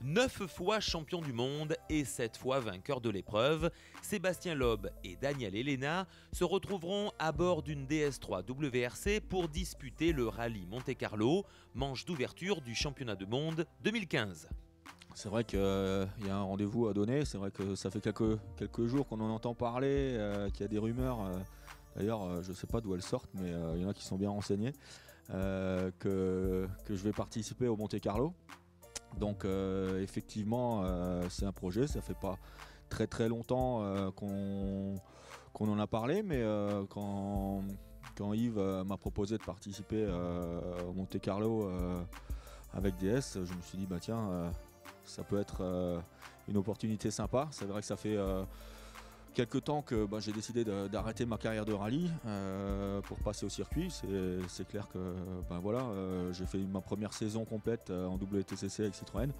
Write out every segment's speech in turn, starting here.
9 fois champion du monde et 7 fois vainqueur de l'épreuve, Sébastien Loeb et Daniel Elena se retrouveront à bord d'une DS3 WRC pour disputer le rallye Monte-Carlo, manche d'ouverture du championnat du monde 2015. C'est vrai qu'il y a un rendez-vous à donner, c'est vrai que ça fait quelques jours qu'on en entend parler, qu'il y a des rumeurs, d'ailleurs je ne sais pas d'où elles sortent, mais il y en a qui sont bien renseignés, que je vais participer au Monte-Carlo. Donc effectivement c'est un projet, ça fait pas très longtemps qu'on en a parlé, mais quand Yves m'a proposé de participer au Monte-Carlo avec DS, je me suis dit bah tiens, ça peut être une opportunité sympa. C'est vrai que ça fait quelques temps que j'ai décidé d'arrêter ma carrière de rallye pour passer au circuit. C'est clair que j'ai fait ma première saison complète en WTCC avec Citroën.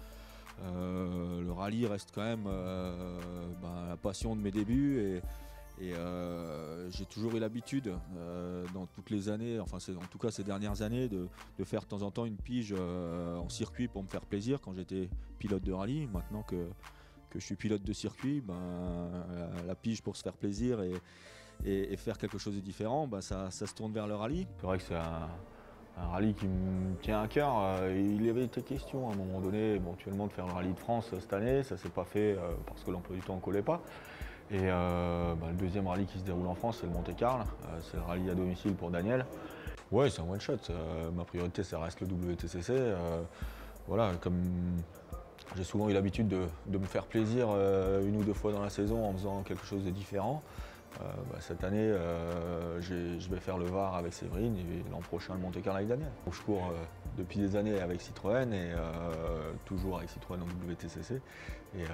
Le rallye reste quand même la passion de mes débuts et j'ai toujours eu l'habitude dans toutes les années, enfin en tout cas ces dernières années, de faire de temps en temps une pige en circuit pour me faire plaisir quand j'étais pilote de rallye. Maintenant que je suis pilote de circuit, la pige pour se faire plaisir et faire quelque chose de différent, ça se tourne vers le rallye. C'est vrai que c'est un rallye qui me tient à cœur. Il y avait été question à un moment donné éventuellement de faire le rallye de France cette année. Ça ne s'est pas fait parce que l'emploi du temps ne collait pas. Et le deuxième rallye qui se déroule en France, c'est le Monte-Carlo. C'est le rallye à domicile pour Daniel. Ouais, c'est un one shot. Ma priorité, ça reste le WTCC. Comme j'ai souvent eu l'habitude de me faire plaisir une ou deux fois dans la saison en faisant quelque chose de différent. Cette année, je vais faire le Var avec Séverine et l'an prochain le Monte-Carlo avec Daniel. Je cours depuis des années avec Citroën et toujours avec Citroën en WTCC. Et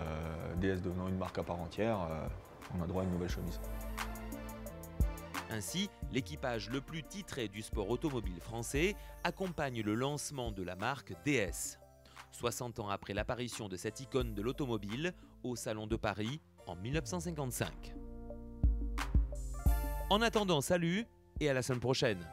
DS devenant une marque à part entière, on a droit à une nouvelle chemise. Ainsi, l'équipage le plus titré du sport automobile français accompagne le lancement de la marque DS. 60 ans après l'apparition de cette icône de l'automobile au Salon de Paris en 1955. En attendant, salut et à la semaine prochaine.